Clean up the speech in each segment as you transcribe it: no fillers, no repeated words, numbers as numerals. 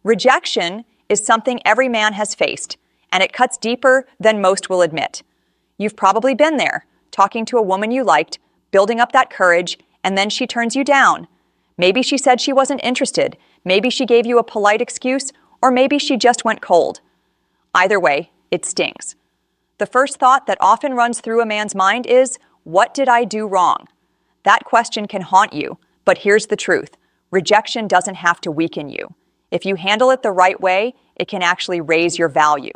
Rejection is something every man has faced, and it cuts deeper than most will admit. You've probably been there, talking to a woman you liked, building up that courage, and then she turns you down. Maybe she said she wasn't interested, maybe she gave you a polite excuse, or maybe she just went cold. Either way, it stings. The first thought that often runs through a man's mind is, what did I do wrong? That question can haunt you, but here's the truth. Rejection doesn't have to weaken you. If you handle it the right way, it can actually raise your value.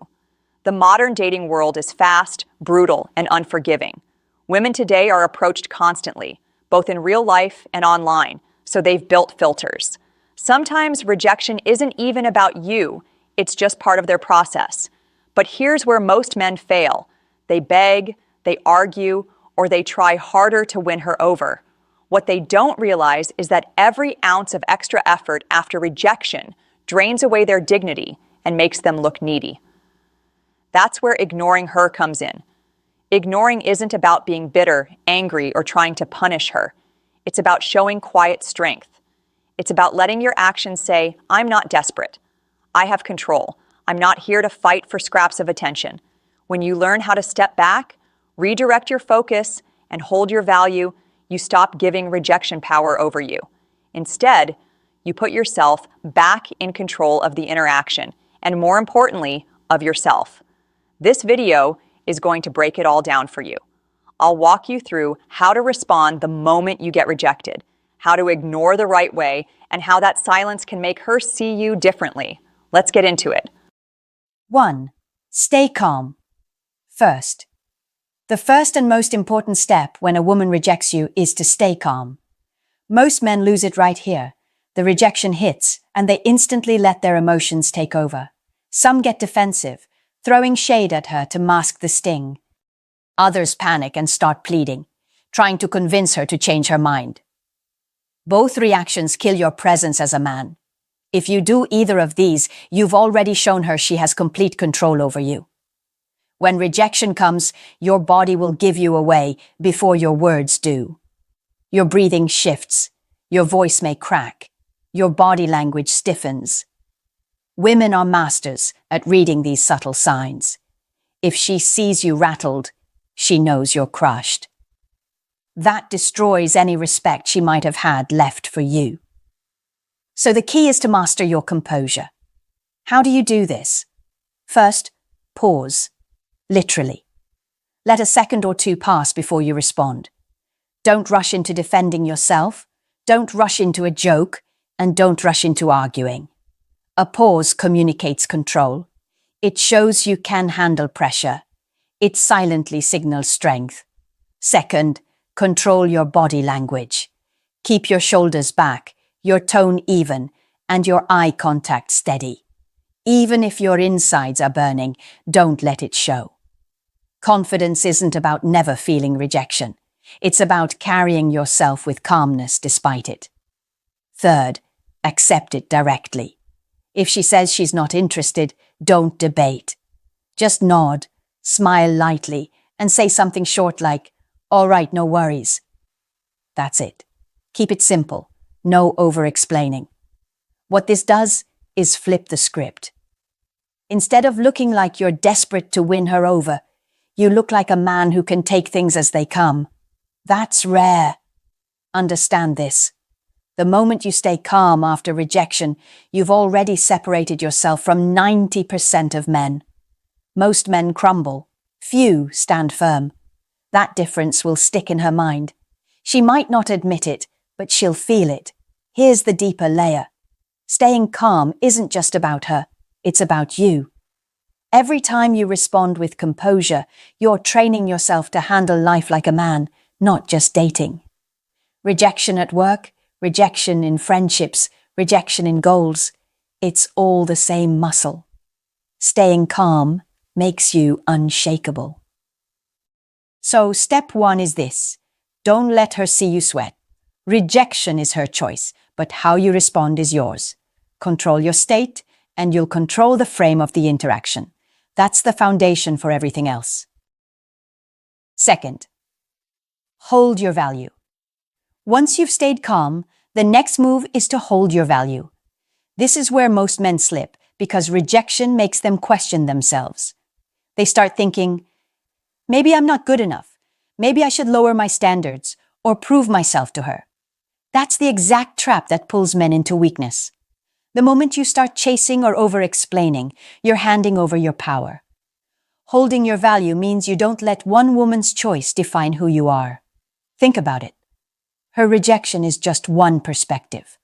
The modern dating world is fast, brutal, and unforgiving. Women today are approached constantly, both in real life and online, so they've built filters. Sometimes rejection isn't even about you, it's just part of their process. But here's where most men fail. They beg, they argue, or they try harder to win her over. What they don't realize is that every ounce of extra effort after rejection drains away their dignity and makes them look needy. That's where ignoring her comes in. Ignoring isn't about being bitter, angry, or trying to punish her. It's about showing quiet strength. It's about letting your actions say, I'm not desperate. I have control. I'm not here to fight for scraps of attention. When you learn how to step back, redirect your focus, and hold your value, you stop giving rejection power over you. Instead, you put yourself back in control of the interaction, and more importantly, of yourself. This video is going to break it all down for you. I'll walk you through how to respond the moment you get rejected, how to ignore the right way, and how that silence can make her see you differently. Let's get into it. 1. Stay calm. First, the first and most important step when a woman rejects you is to stay calm. Most men lose it right here. The rejection hits, and they instantly let their emotions take over. Some get defensive, throwing shade at her to mask the sting. Others panic and start pleading, trying to convince her to change her mind. Both reactions kill your presence as a man. If you do either of these, you've already shown her she has complete control over you. When rejection comes, your body will give you away before your words do. Your breathing shifts, your voice may crack, your body language stiffens. Women are masters at reading these subtle signs. If she sees you rattled, she knows you're crushed. That destroys any respect she might have had left for you. So the key is to master your composure. How do you do this? First, pause. Literally. Let a second or two pass before you respond. Don't rush into defending yourself, don't rush into a joke, and don't rush into arguing. A pause communicates control. It shows you can handle pressure. It silently signals strength. Second, control your body language. Keep your shoulders back, your tone even, and your eye contact steady. Even if your insides are burning, don't let it show. Confidence isn't about never feeling rejection. It's about carrying yourself with calmness despite it. Third, accept it directly. If she says she's not interested, don't debate. Just nod, smile lightly, and say something short like, "All right, no worries." That's it. Keep it simple. No over-explaining. What this does is flip the script. Instead of looking like you're desperate to win her over, you look like a man who can take things as they come. That's rare. Understand this. The moment you stay calm after rejection, you've already separated yourself from 90% of men. Most men crumble. Few stand firm. That difference will stick in her mind. She might not admit it, but she'll feel it. Here's the deeper layer. Staying calm isn't just about her, it's about you. Every time you respond with composure, you're training yourself to handle life like a man, not just dating. Rejection at work, rejection in friendships, rejection in goals. It's all the same muscle. Staying calm makes you unshakable. So step 1 is this. Don't let her see you sweat. Rejection is her choice, but how you respond is yours. Control your state, and you'll control the frame of the interaction. That's the foundation for everything else. Second, hold your value. Once you've stayed calm, the next move is to hold your value. This is where most men slip, because rejection makes them question themselves. They start thinking, maybe I'm not good enough. Maybe I should lower my standards or prove myself to her. That's the exact trap that pulls men into weakness. The moment you start chasing or over-explaining, you're handing over your power. Holding your value means you don't let one woman's choice define who you are. Think about it. Her rejection is just one perspective.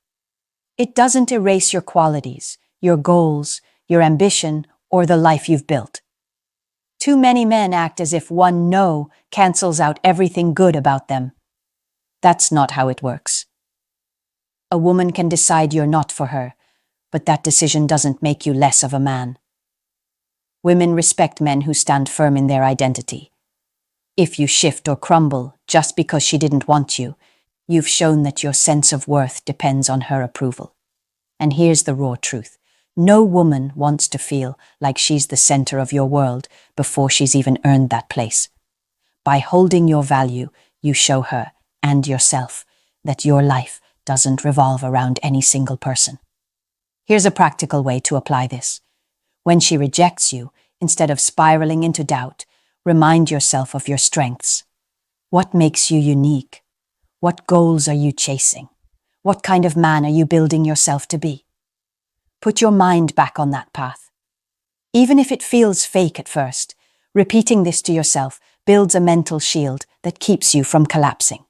It doesn't erase your qualities, your goals, your ambition, or the life you've built. Too many men act as if one no cancels out everything good about them. That's not how it works. A woman can decide you're not for her, but that decision doesn't make you less of a man. Women respect men who stand firm in their identity. If you shift or crumble just because she didn't want you, you've shown that your sense of worth depends on her approval. And here's the raw truth. No woman wants to feel like she's the center of your world before she's even earned that place. By holding your value, you show her and yourself that your life doesn't revolve around any single person. Here's a practical way to apply this. When she rejects you, instead of spiraling into doubt, remind yourself of your strengths. What makes you unique? What goals are you chasing? What kind of man are you building yourself to be? Put your mind back on that path. Even if it feels fake at first, repeating this to yourself builds a mental shield that keeps you from collapsing.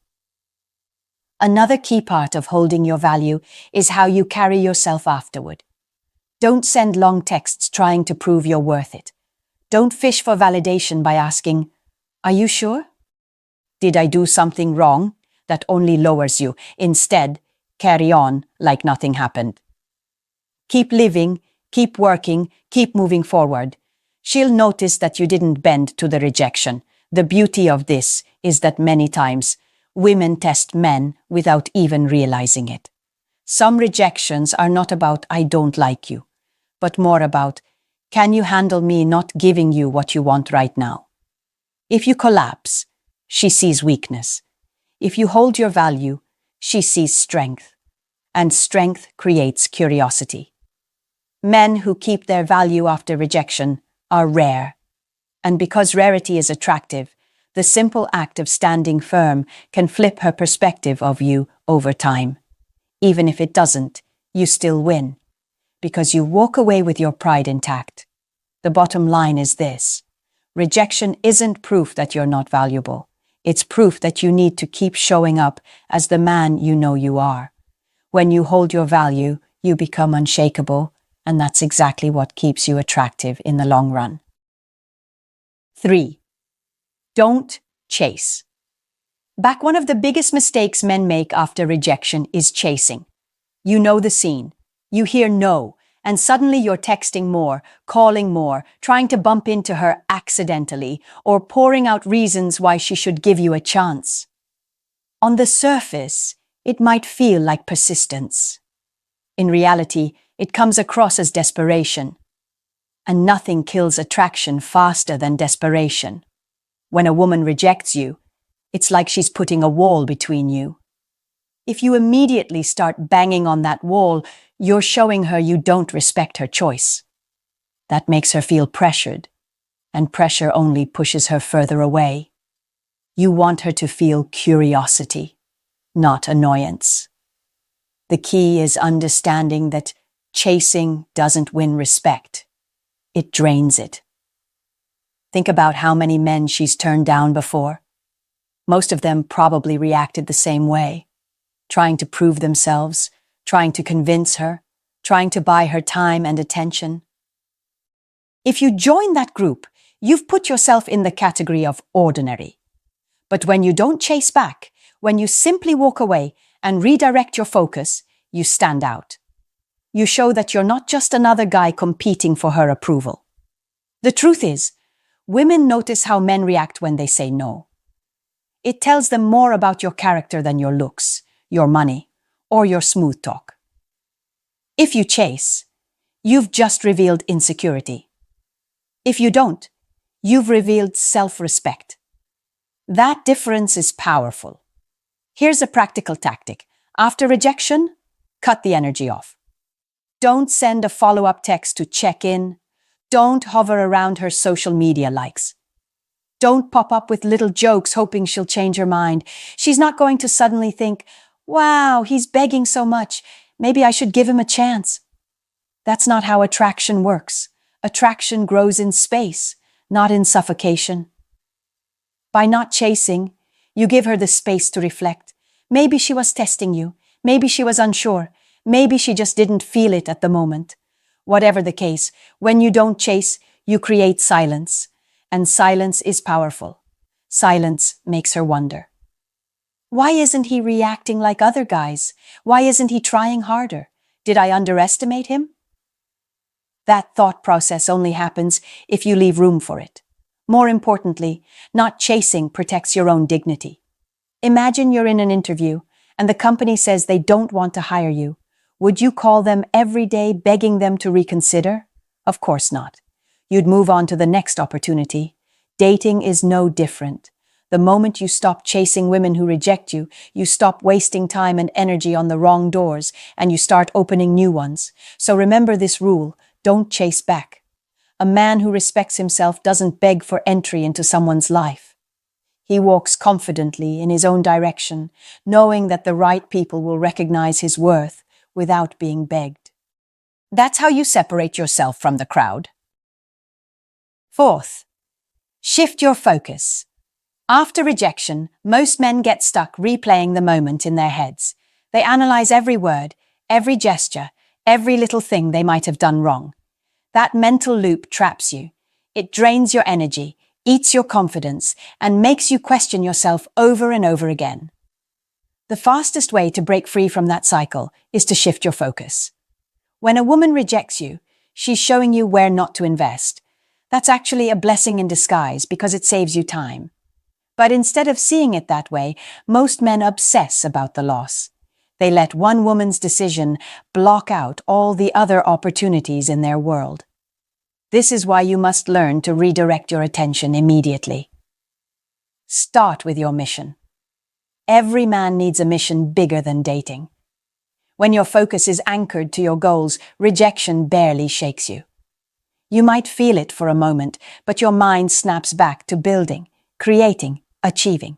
Another key part of holding your value is how you carry yourself afterward. Don't send long texts trying to prove you're worth it. Don't fish for validation by asking, "Are you sure? Did I do something wrong?" That only lowers you. Instead, carry on like nothing happened. Keep living, keep working, keep moving forward. She'll notice that you didn't bend to the rejection. The beauty of this is that many times, women test men without even realizing it. Some rejections are not about "I don't like you," but more about "Can you handle me not giving you what you want right now?" If you collapse, she sees weakness. If you hold your value, she sees strength. And strength creates curiosity. Men who keep their value after rejection are rare. And because rarity is attractive, the simple act of standing firm can flip her perspective of you over time. Even if it doesn't, you still win, because you walk away with your pride intact. The bottom line is this: rejection isn't proof that you're not valuable. It's proof that you need to keep showing up as the man you know you are. When you hold your value, you become unshakable, and that's exactly what keeps you attractive in the long run. 3. Don't chase. Back, one of the biggest mistakes men make after rejection is chasing. You know the scene. You hear no, and suddenly you're texting more, calling more, trying to bump into her accidentally, or pouring out reasons why she should give you a chance. On the surface, it might feel like persistence. In reality, it comes across as desperation. And nothing kills attraction faster than desperation. When a woman rejects you, it's like she's putting a wall between you. If you immediately start banging on that wall, you're showing her you don't respect her choice. That makes her feel pressured, and pressure only pushes her further away. You want her to feel curiosity, not annoyance. The key is understanding that chasing doesn't win respect. It drains it. Think about how many men she's turned down before. Most of them probably reacted the same way, trying to prove themselves, trying to convince her, trying to buy her time and attention. If you join that group, you've put yourself in the category of ordinary. But when you don't chase back, when you simply walk away and redirect your focus, you stand out. You show that you're not just another guy competing for her approval. The truth is, women notice how men react when they say no. It tells them more about your character than your looks, your money, or your smooth talk. If you chase, you've just revealed insecurity. If you don't, you've revealed self-respect. That difference is powerful. Here's a practical tactic. After rejection, cut the energy off. Don't send a follow-up text to check in. Don't hover around her social media likes. Don't pop up with little jokes hoping she'll change her mind. She's not going to suddenly think, wow, he's begging so much. Maybe I should give him a chance. That's not how attraction works. Attraction grows in space, not in suffocation. By not chasing, you give her the space to reflect. Maybe she was testing you. Maybe she was unsure. Maybe she just didn't feel it at the moment. Whatever the case, when you don't chase, you create silence. And silence is powerful. Silence makes her wonder. Why isn't he reacting like other guys? Why isn't he trying harder? Did I underestimate him? That thought process only happens if you leave room for it. More importantly, not chasing protects your own dignity. Imagine you're in an interview and the company says they don't want to hire you. Would you call them every day begging them to reconsider? Of course not. You'd move on to the next opportunity. Dating is no different. The moment you stop chasing women who reject you, you stop wasting time and energy on the wrong doors, and you start opening new ones. So remember this rule: don't chase back. A man who respects himself doesn't beg for entry into someone's life. He walks confidently in his own direction, knowing that the right people will recognize his worth without being begged. That's how you separate yourself from the crowd. Fourth, shift your focus. After rejection, most men get stuck replaying the moment in their heads. They analyze every word, every gesture, every little thing they might have done wrong. That mental loop traps you. It drains your energy, eats your confidence, and makes you question yourself over and over again. The fastest way to break free from that cycle is to shift your focus. When a woman rejects you, she's showing you where not to invest. That's actually a blessing in disguise because it saves you time. But instead of seeing it that way, most men obsess about the loss. They let one woman's decision block out all the other opportunities in their world. This is why you must learn to redirect your attention immediately. Start with your mission. Every man needs a mission bigger than dating. When your focus is anchored to your goals, rejection barely shakes you. You might feel it for a moment, but your mind snaps back to building, creating, achieving.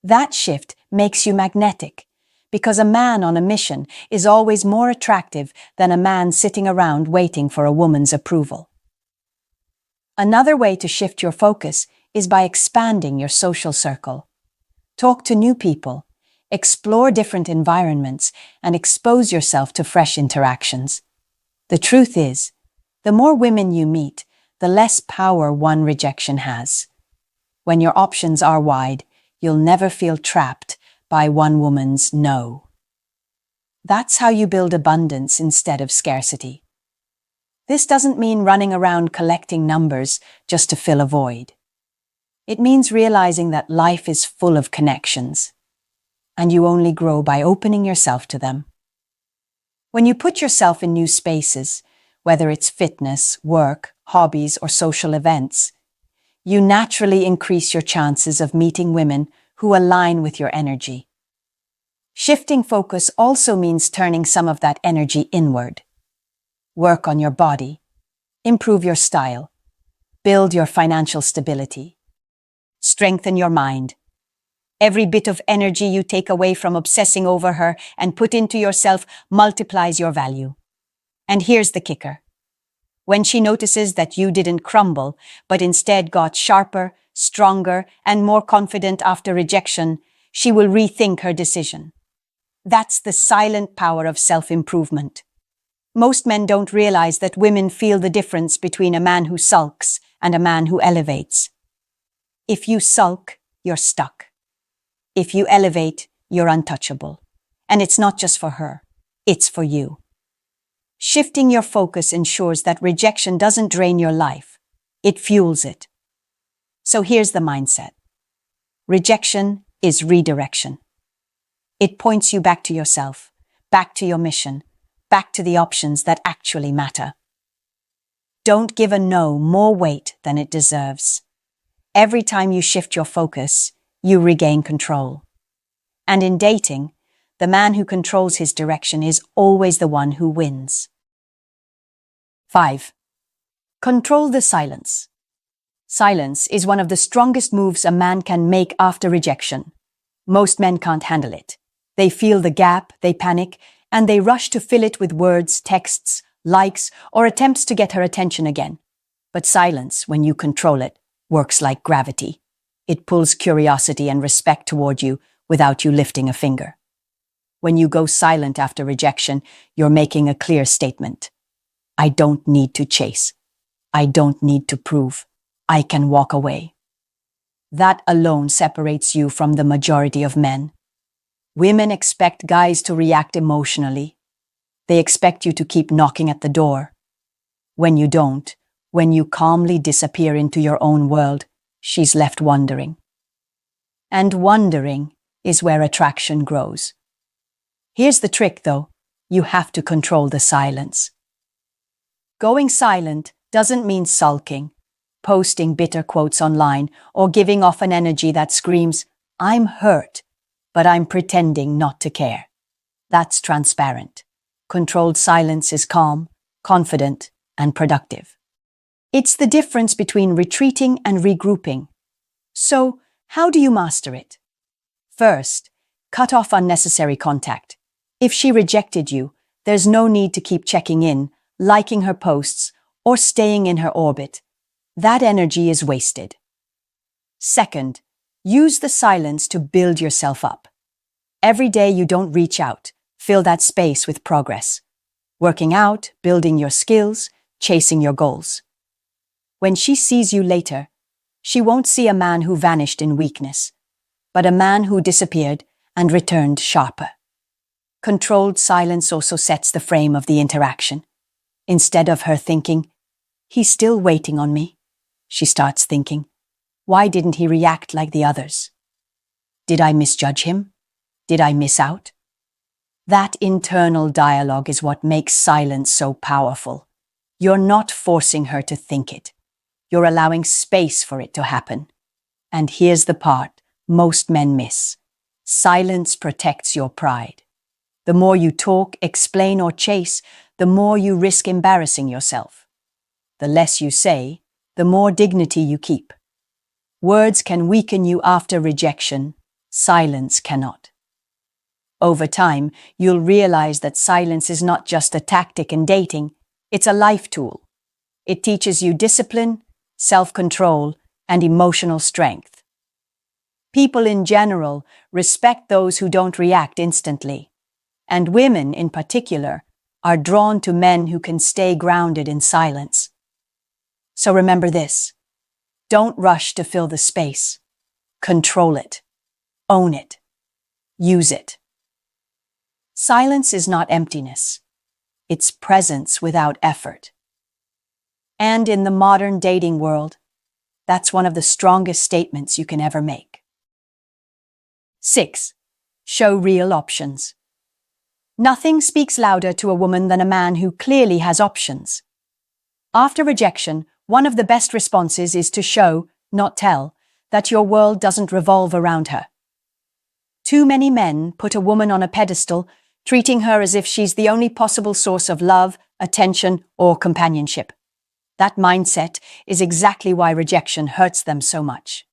That shift makes you magnetic, because a man on a mission is always more attractive than a man sitting around waiting for a woman's approval. Another way to shift your focus is by expanding your social circle. Talk to new people, explore different environments, and expose yourself to fresh interactions. The truth is, the more women you meet, the less power one rejection has. When your options are wide, you'll never feel trapped by one woman's no. That's how you build abundance instead of scarcity. This doesn't mean running around collecting numbers just to fill a void. It means realizing that life is full of connections, and you only grow by opening yourself to them. When you put yourself in new spaces, whether it's fitness, work, hobbies, or social events, you naturally increase your chances of meeting women who align with your energy. Shifting focus also means turning some of that energy inward. Work on your body, improve your style, build your financial stability, strengthen your mind. Every bit of energy you take away from obsessing over her and put into yourself multiplies your value. And here's the kicker. When she notices that you didn't crumble, but instead got sharper, stronger, and more confident after rejection, she will rethink her decision. That's the silent power of self-improvement. Most men don't realize that women feel the difference between a man who sulks and a man who elevates. If you sulk, you're stuck. If you elevate, you're untouchable. And it's not just for her, it's for you. Shifting your focus ensures that rejection doesn't drain your life. It fuels it. So here's the mindset. Rejection is redirection. It points you back to yourself, back to your mission, back to the options that actually matter. Don't give a no more weight than it deserves. Every time you shift your focus, you regain control. And in dating, the man who controls his direction is always the one who wins. 5. Control the silence. Silence is one of the strongest moves a man can make after rejection. Most men can't handle it. They feel the gap, they panic, and they rush to fill it with words, texts, likes, or attempts to get her attention again. But silence, when you control it, works like gravity. It pulls curiosity and respect toward you without you lifting a finger. When you go silent after rejection, you're making a clear statement. I don't need to chase. I don't need to prove. I can walk away. That alone separates you from the majority of men. Women expect guys to react emotionally. They expect you to keep knocking at the door. When you don't, when you calmly disappear into your own world, she's left wondering. And wondering is where attraction grows. Here's the trick, though. You have to control the silence. Going silent doesn't mean sulking, posting bitter quotes online, or giving off an energy that screams, I'm hurt, but I'm pretending not to care. That's transparent. Controlled silence is calm, confident, and productive. It's the difference between retreating and regrouping. So, how do you master it? First, cut off unnecessary contact. If she rejected you, there's no need to keep checking in, liking her posts, or staying in her orbit. That energy is wasted. Second, use the silence to build yourself up. Every day you don't reach out, fill that space with progress. Working out, building your skills, chasing your goals. When she sees you later, she won't see a man who vanished in weakness, but a man who disappeared and returned sharper. Controlled silence also sets the frame of the interaction. Instead of her thinking, he's still waiting on me, she starts thinking, why didn't he react like the others? Did I misjudge him? Did I miss out? That internal dialogue is what makes silence so powerful. You're not forcing her to think it. You're allowing space for it to happen. And here's the part most men miss. Silence protects your pride. The more you talk, explain, or chase, the more you risk embarrassing yourself. The less you say, the more dignity you keep. Words can weaken you after rejection. Silence cannot. Over time, you'll realize that silence is not just a tactic in dating, it's a life tool. It teaches you discipline, self-control, and emotional strength. People in general respect those who don't react instantly, and women in particular are drawn to men who can stay grounded in silence. So remember this: don't rush to fill the space. Control it. Own it. Use it. Silence is not emptiness. It's presence without effort. And in the modern dating world, that's one of the strongest statements you can ever make. 6. Show real options. Nothing speaks louder to a woman than a man who clearly has options. After rejection, one of the best responses is to show, not tell, that your world doesn't revolve around her. Too many men put a woman on a pedestal, treating her as if she's the only possible source of love, attention, or companionship. That mindset is exactly why rejection hurts them so much.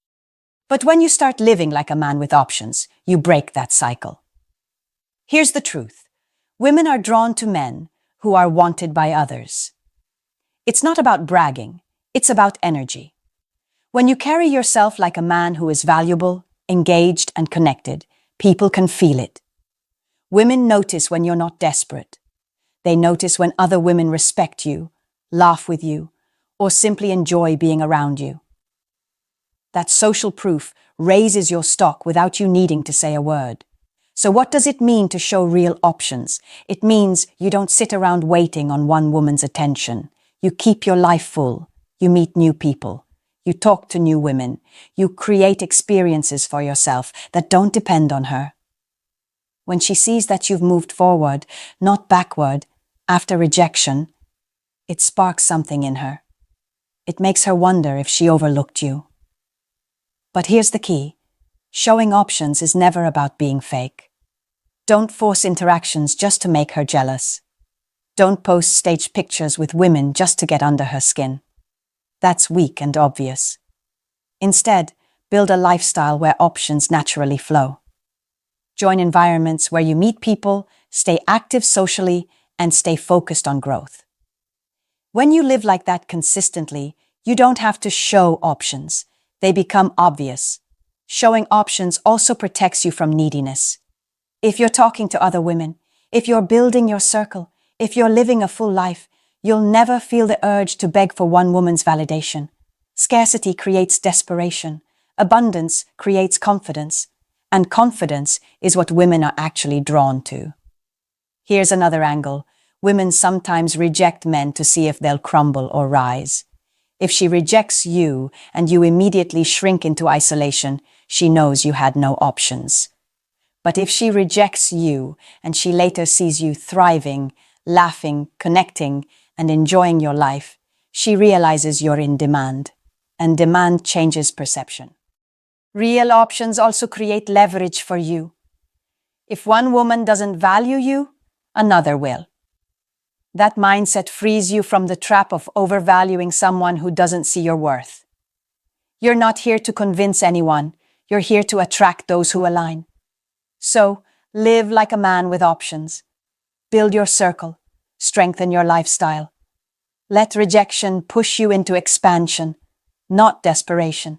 But when you start living like a man with options, you break that cycle. Here's the truth. Women are drawn to men who are wanted by others. It's not about bragging, it's about energy. When you carry yourself like a man who is valuable, engaged, and connected, people can feel it. Women notice when you're not desperate. They notice when other women respect you, laugh with you, or simply enjoy being around you. That social proof raises your stock without you needing to say a word. So what does it mean to show real options? It means you don't sit around waiting on one woman's attention. You keep your life full. You meet new people. You talk to new women. You create experiences for yourself that don't depend on her. When she sees that you've moved forward, not backward, after rejection, it sparks something in her. It makes her wonder if she overlooked you. But here's the key. Showing options is never about being fake. Don't force interactions just to make her jealous. Don't post staged pictures with women just to get under her skin. That's weak and obvious. Instead, build a lifestyle where options naturally flow. Join environments where you meet people, stay active socially, and stay focused on growth. When you live like that consistently, you don't have to show options. They become obvious. Showing options also protects you from neediness. If you're talking to other women, if you're building your circle, if you're living a full life, you'll never feel the urge to beg for one woman's validation. Scarcity creates desperation. Abundance creates confidence. And confidence is what women are actually drawn to. Here's another angle. Women sometimes reject men to see if they'll crumble or rise. If she rejects you and you immediately shrink into isolation, she knows you had no options. But if she rejects you and she later sees you thriving, laughing, connecting, and enjoying your life, she realizes you're in demand. And demand changes perception. Real options also create leverage for you. If one woman doesn't value you, another will. That mindset frees you from the trap of overvaluing someone who doesn't see your worth. You're not here to convince anyone. You're here to attract those who align. So, live like a man with options. Build your circle. Strengthen your lifestyle. Let rejection push you into expansion, not desperation.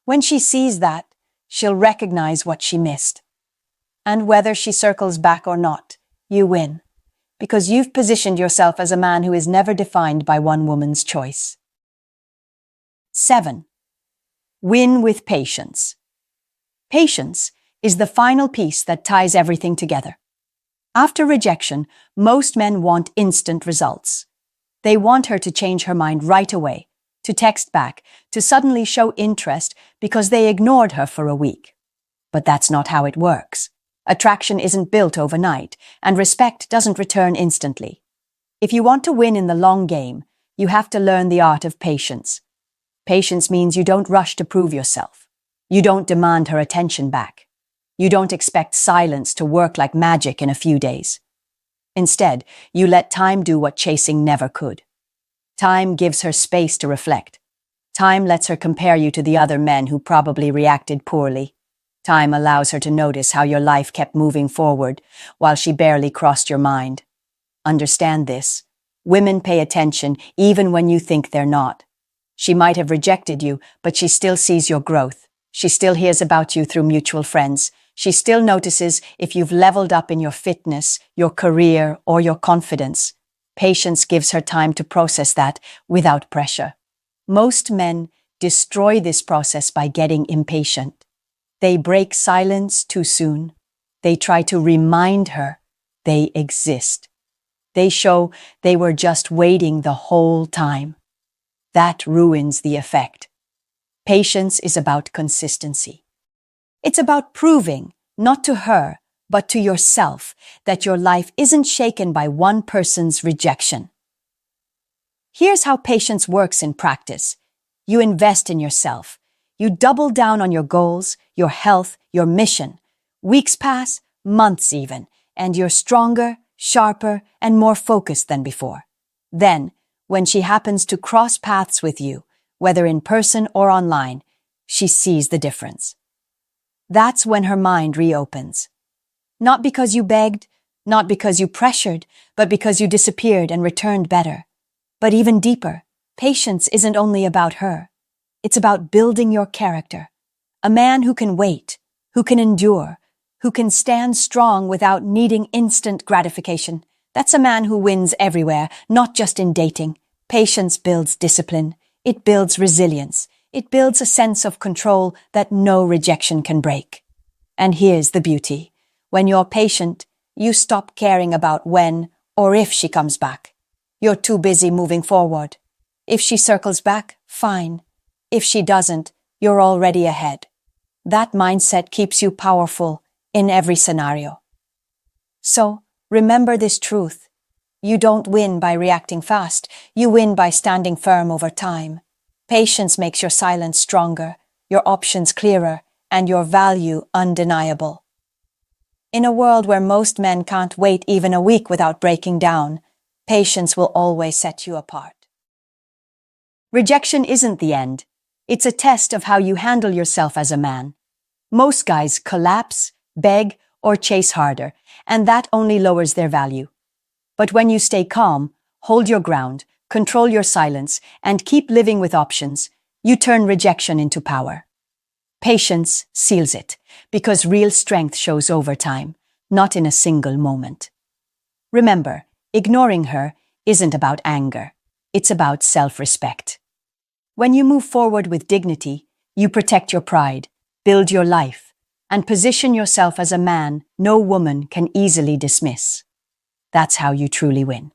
When she sees that, she'll recognize what she missed. And whether she circles back or not, you win. Because you've positioned yourself as a man who is never defined by one woman's choice. 7. Win with patience. Patience is the final piece that ties everything together. After rejection, most men want instant results. They want her to change her mind right away, to text back, to suddenly show interest because they ignored her for a week. But that's not how it works. Attraction isn't built overnight, and respect doesn't return instantly. If you want to win in the long game, you have to learn the art of patience. Patience means you don't rush to prove yourself. You don't demand her attention back. You don't expect silence to work like magic in a few days. Instead, you let time do what chasing never could. Time gives her space to reflect. Time lets her compare you to the other men who probably reacted poorly. Time allows her to notice how your life kept moving forward while she barely crossed your mind. Understand this. Women pay attention even when you think they're not. She might have rejected you, but she still sees your growth. She still hears about you through mutual friends. She still notices if you've leveled up in your fitness, your career, or your confidence. Patience gives her time to process that without pressure. Most men destroy this process by getting impatient. They break silence too soon. They try to remind her they exist. They show they were just waiting the whole time. That ruins the effect. Patience is about consistency. It's about proving, not to her, but to yourself, that your life isn't shaken by one person's rejection. Here's how patience works in practice. You invest in yourself. You double down on your goals, your health, your mission. Weeks pass, months even, and you're stronger, sharper, and more focused than before. Then, when she happens to cross paths with you, whether in person or online, she sees the difference. That's when her mind reopens. Not because you begged, not because you pressured, but because you disappeared and returned better. But even deeper, patience isn't only about her. It's about building your character. A man who can wait, who can endure, who can stand strong without needing instant gratification. That's a man who wins everywhere, not just in dating. Patience builds discipline. It builds resilience. It builds a sense of control that no rejection can break. And here's the beauty. When you're patient, you stop caring about when or if she comes back. You're too busy moving forward. If she circles back, fine. If she doesn't, you're already ahead. That mindset keeps you powerful in every scenario. So, remember this truth. You don't win by reacting fast. You win by standing firm over time. Patience makes your silence stronger, your options clearer, and your value undeniable. In a world where most men can't wait even a week without breaking down, Patience will always set you apart. Rejection isn't the end. It's a test of how you handle yourself as a man. Most guys collapse, beg, or chase harder, and that only lowers their value. But when you stay calm, hold your ground, control your silence, and keep living with options, you turn rejection into power. Patience seals it, because real strength shows over time, not in a single moment. Remember, ignoring her isn't about anger. It's about self-respect. When you move forward with dignity, you protect your pride, build your life, and position yourself as a man no woman can easily dismiss. That's how you truly win.